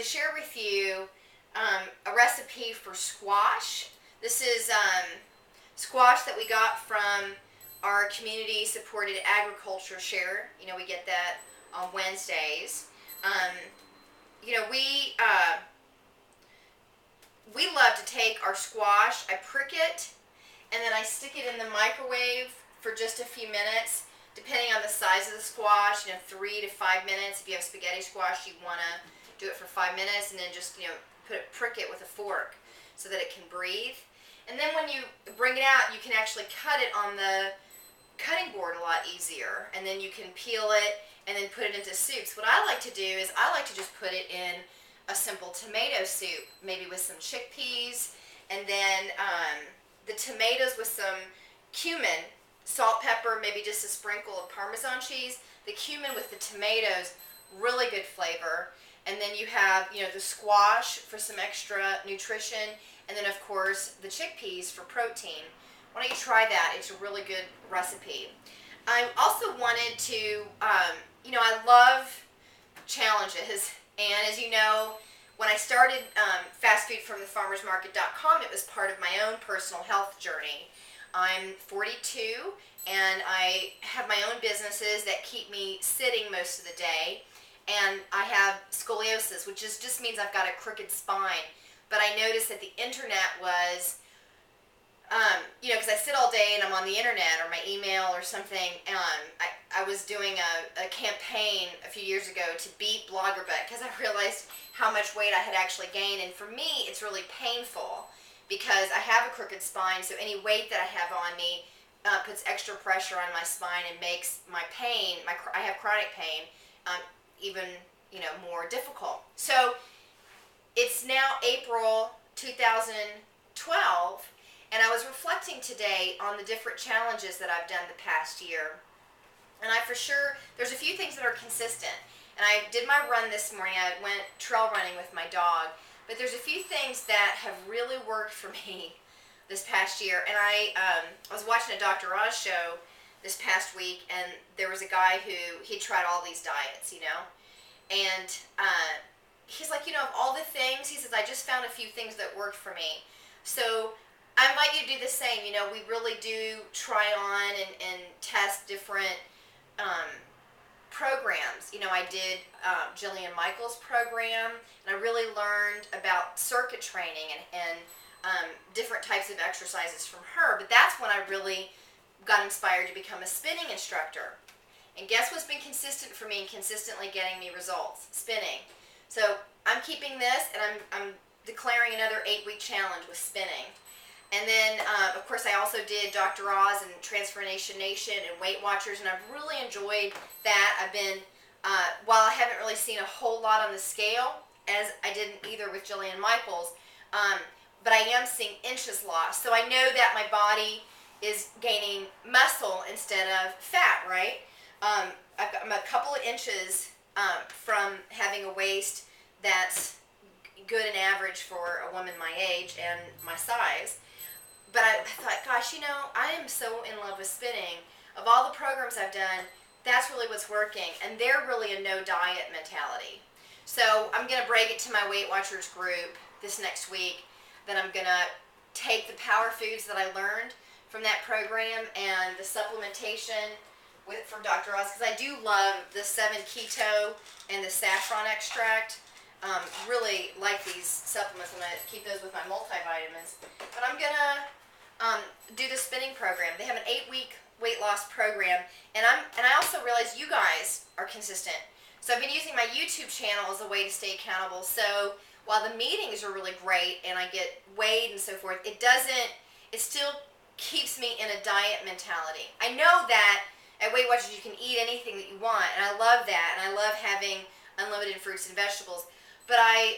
to share with you a recipe for squash. This is squash that we got from our community supported agriculture share. You know, we get that on Wednesdays. You know, we love to take our squash, I prick it, and then I stick it in the microwave for just a few minutes, depending on the size of the squash, 3 to 5 minutes. If you have spaghetti squash, you want to do it for 5 minutes, and then just, prick it with a fork so that it can breathe. And then when you bring it out, you can actually cut it on the cutting board a lot easier, and then you can peel it and then put it into soups. What I like to do is I like to just put it in a simple tomato soup, maybe with some chickpeas, and then the tomatoes with some cumin, salt, pepper, maybe just a sprinkle of Parmesan cheese. The cumin with the tomatoes, really good flavor. And then you have, the squash for some extra nutrition, and then of course the chickpeas for protein. Why don't you try that? It's a really good recipe. I also wanted to, I love challenges, and as you know, when I started fastfoodfromthefarmersmarket.com, it was part of my own personal health journey. I'm 42, and I have my own businesses that keep me sitting most of the day, and I have scoliosis, which just means I've got a crooked spine. But I noticed that the internet was, because I sit all day and I'm on the internet or my email or something. I was doing a campaign a few years ago to beat Blogger Butt because I realized how much weight I had actually gained. And for me, it's really painful because I have a crooked spine, so any weight that I have on me puts extra pressure on my spine and makes my pain, I have chronic pain, even more difficult. So it's now April 2012, and I was reflecting today on the different challenges that I've done the past year. And there's a few things that are consistent. And I did my run this morning. I went trail running with my dog. But there's a few things that have really worked for me this past year. And I was watching a Dr. Oz show this past week, and there was a guy he tried all these diets, And he's like, of all the things, he says, I just found a few things that worked for me. So I invite you to do the same. We really do try on and test different programs. I did Jillian Michaels' program, and I really learned about circuit training and different types of exercises from her. But that's when I really got inspired to become a spinning instructor. And guess what's been consistent for me and consistently getting me results? Spinning. So I'm keeping this, and I'm declaring another 8-week challenge with spinning. And then, of course, I also did Dr. Oz and Transformation Nation and Weight Watchers, and I've really enjoyed that. I've been, while I haven't really seen a whole lot on the scale, as I didn't either with Jillian Michaels, but I am seeing inches lost. So I know that my body is gaining muscle instead of fat, right? I'm a couple of inches from having a waist that's good and average for a woman my age and my size. But I thought, gosh, I am so in love with spinning. Of all the programs I've done, that's really what's working. And they're really a no-diet mentality. So I'm going to break it to my Weight Watchers group this next week. Then I'm going to take the power foods that I learned from that program and the supplementation from Dr. Oz, because I do love the 7 keto and the saffron extract. Really like these supplements. I'm going to keep those with my multivitamins. But I'm going to do the spinning program. They have an 8-week weight loss program, and I also realize you guys are consistent. So I've been using my YouTube channel as a way to stay accountable. So while the meetings are really great and I get weighed and so forth, it still keeps me in a diet mentality. I know that at Weight Watchers you can eat anything that you want, and I love that, and I love having unlimited fruits and vegetables. But I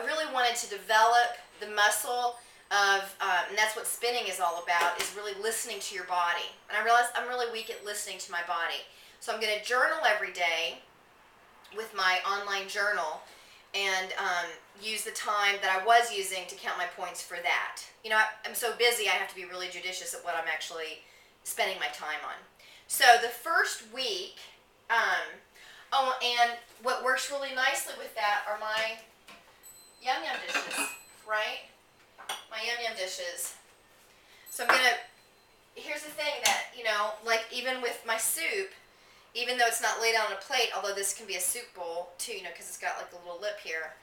really wanted to develop the muscle of, and that's what spinning is all about, is really listening to your body. And I realized I'm really weak at listening to my body. So I'm going to journal every day with my online journal and use the time that I was using to count my points for that. I'm so busy, I have to be really judicious at what I'm actually spending my time on. So the first week, and what works really nicely with that are my yum yum dishes, right? My yum yum dishes. So I'm gonna, here's the thing that, you know, like even with my soup, even though it's not laid out on a plate, although this can be a soup bowl too, you know, because it's got like a little lip here.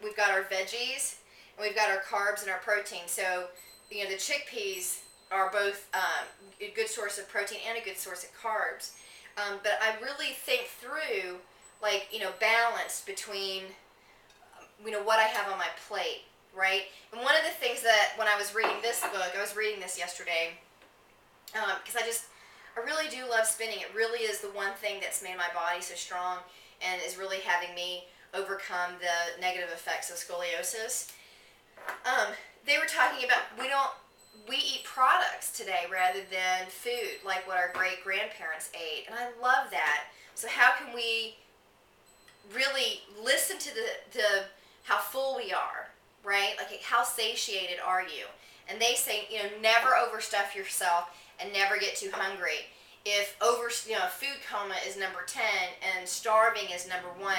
We've got our veggies, and we've got our carbs and our protein. So, you know, the chickpeas are both a good source of protein and a good source of carbs. But I really think through, like, you know, balance between, you know, what I have on my plate, right? And one of the things that when I was reading this book, I was reading this yesterday, because I really do love spinning. It really is the one thing that's made my body so strong and is really having me overcome the negative effects of scoliosis. They were talking about we eat products today rather than food, like what our great-grandparents ate, and I love that. So how can we really listen to the how full we are, right? Like, how satiated are you? And they say, you know, never overstuff yourself and never get too hungry. If food coma is number 10 and starving is number 1,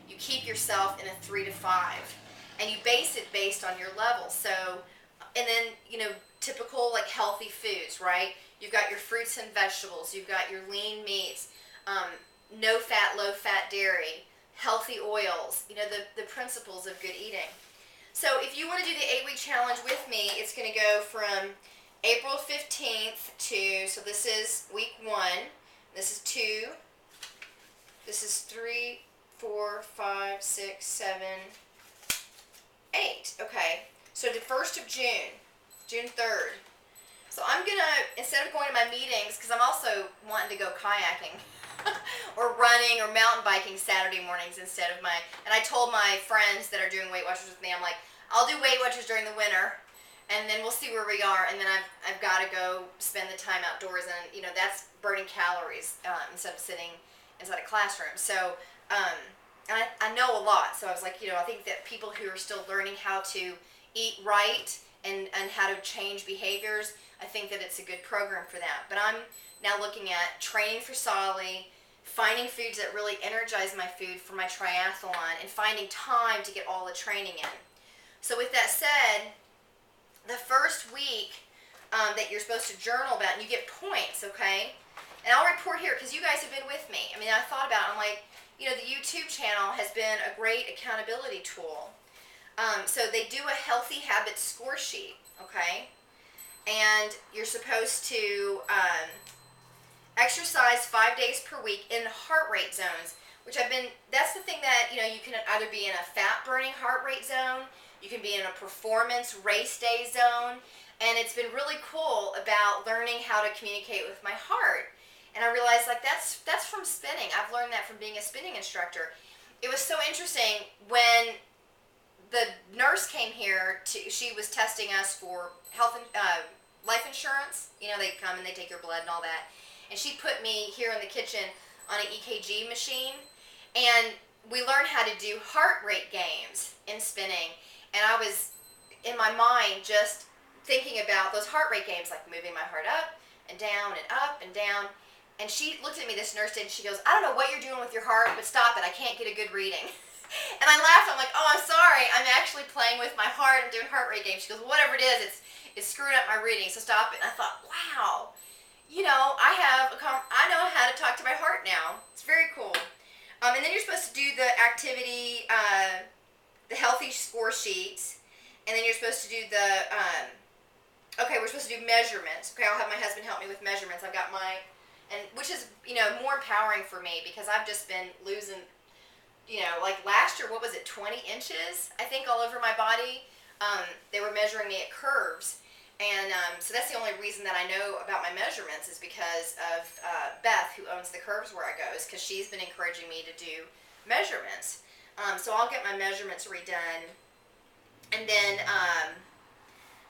you keep yourself in a 3 to 5, and you base it based on your level. So, and then, you know, typical like healthy foods, right? You've got your fruits and vegetables, you've got your lean meats, no fat, low fat dairy, healthy oils, you know, the principles of good eating. So if you want to do the 8-week challenge with me, it's going to go from April 15th to, so this is week 1, this is 2, this is 3, 4, 5, 6, 7, 8. Okay, so the 1st of June, June 3rd. So I'm going to, instead of going to my meetings, because I'm also wanting to go kayaking or running or mountain biking Saturday mornings instead of and I told my friends that are doing Weight Watchers with me, I'm like, I'll do Weight Watchers during the winter, and then we'll see where we are, and then I've got to go spend the time outdoors, and, you know, that's burning calories instead of sitting inside a classroom. So, and I know a lot, so I was like, you know, I think that people who are still learning how to eat right and how to change behaviors, I think that it's a good program for that. But I'm now looking at training for Solly, finding foods that really energize my food for my triathlon, and finding time to get all the training in. So with that said, the first week that you're supposed to journal about, and you get points, okay? And I'll report here because you guys have been with me. I mean, I thought about it, I'm like, you know, the YouTube channel has been a great accountability tool. So they do a healthy habits score sheet, okay? And you're supposed to exercise 5 days per week in heart rate zones, which that's the thing that, you know, you can either be in a fat burning heart rate zone, you can be in a performance race day zone, and it's been really cool about learning how to communicate with my heart. And I realized, like, that's from spinning. I've learned that from being a spinning instructor. It was so interesting when the nurse came here, she was testing us for life insurance. You know, they come and they take your blood and all that. And she put me here in the kitchen on an EKG machine, and we learned how to do heart rate games in spinning. And I was, in my mind, just thinking about those heart rate games, like moving my heart up and down and up and down. And she looked at me, this nurse did, and she goes, I don't know what you're doing with your heart, but stop it. I can't get a good reading. And I laughed. I'm like, oh, I'm sorry. I'm actually playing with my heart and doing heart rate games. She goes, whatever it is, it's screwing up my reading, so stop it. And I thought, wow, you know, I know how to talk to my heart now. It's very cool. And then you're supposed to do the activity, the healthy score sheets, and then you're supposed to do okay, we're supposed to do measurements. Okay, I'll have my husband help me with measurements. I've got which is, you know, more empowering for me because I've just been losing, you know, like last year, what was it, 20 inches, I think, all over my body. They were measuring me at Curves, and so that's the only reason that I know about my measurements is because of Beth, who owns the Curves where I go, is because she's been encouraging me to do measurements. So I'll get my measurements redone, and then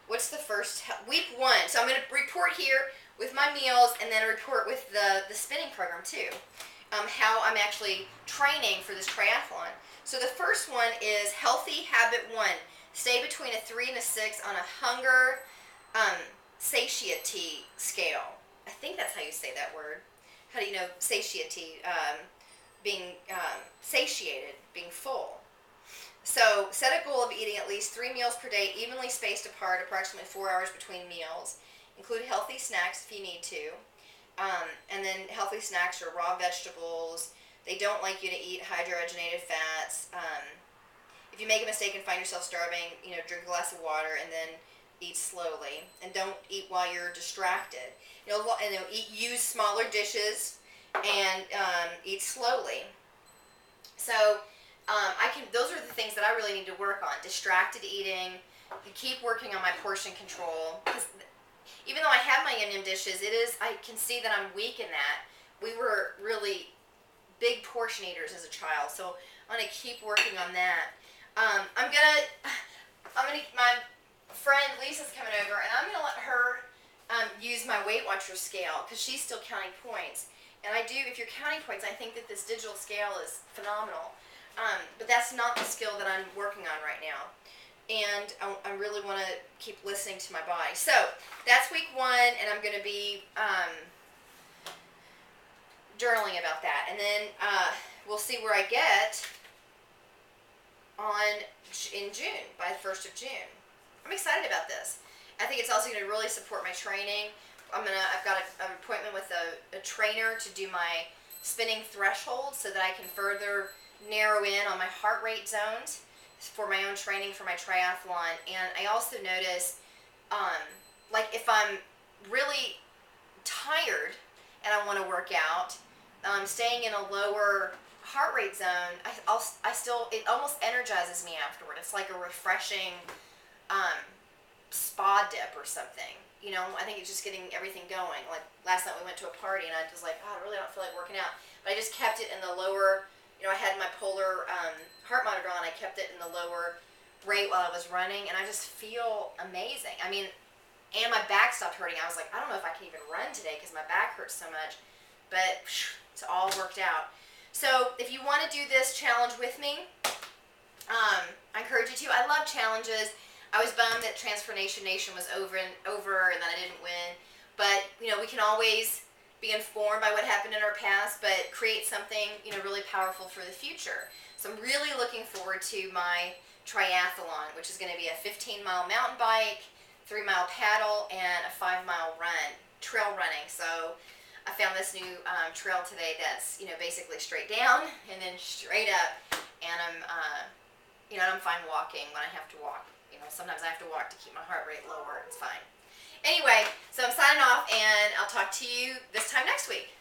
what's the first week 1? So I'm going to report here with my meals, and then a report with the spinning program too. How I'm actually training for this triathlon. So the first one is Healthy Habit 1. Stay between a 3 and a 6 on a hunger satiety scale. I think that's how you say that word. How do you know satiety? Being satiated, being full. So set a goal of eating at least 3 meals per day, evenly spaced apart, approximately 4 hours between meals. Include healthy snacks if you need to. And then healthy snacks are raw vegetables. They don't like you to eat hydrogenated fats. If you make a mistake and find yourself starving, drink a glass of water and then eat slowly. And don't eat while you're distracted. Use smaller dishes and eat slowly. So those are the things that I really need to work on. Distracted eating. Keep working on my portion control. Because even though I have my yum yum dishes, I can see that I'm weak in that. We were really big portion eaters as a child, so I'm gonna keep working on that. My friend Lisa's coming over, and I'm gonna let her use my Weight Watcher scale because she's still counting points. And if you're counting points, I think that this digital scale is phenomenal. But that's not the skill that I'm working on right now. And I really want to keep listening to my body. So that's week 1, and I'm going to be journaling about that. And then we'll see where I get in June, by the 1st of June. I'm excited about this. I think it's also going to really support my training. I've got an appointment with a trainer to do my spinning threshold so that I can further narrow in on my heart rate zones for my own training for my triathlon. And I also notice, if I'm really tired and I want to work out, staying in a lower heart rate zone, it almost energizes me afterward. It's like a refreshing spa dip or something. I think it's just getting everything going. Like last night we went to a party and I was like, I really don't feel like working out. But I just kept it in the lower, I had my polar heart monitor on. I kept it in the lower rate while I was running, and I just feel amazing. And my back stopped hurting. I was like, I don't know if I can even run today because my back hurts so much. But it's all worked out. So if you want to do this challenge with me, I encourage you to. I love challenges. I was bummed that Transformation Nation was over and that I didn't win. But, we can always be informed by what happened in our past, but create something, really powerful for the future. So I'm really looking forward to my triathlon, which is going to be a 15-mile mountain bike, 3-mile paddle, and a 5-mile run, trail running. So I found this new trail today that's, basically straight down and then straight up. And I'm fine walking when I have to walk. Sometimes I have to walk to keep my heart rate lower. It's fine. Anyway, so I'm signing off, and I'll talk to you this time next week.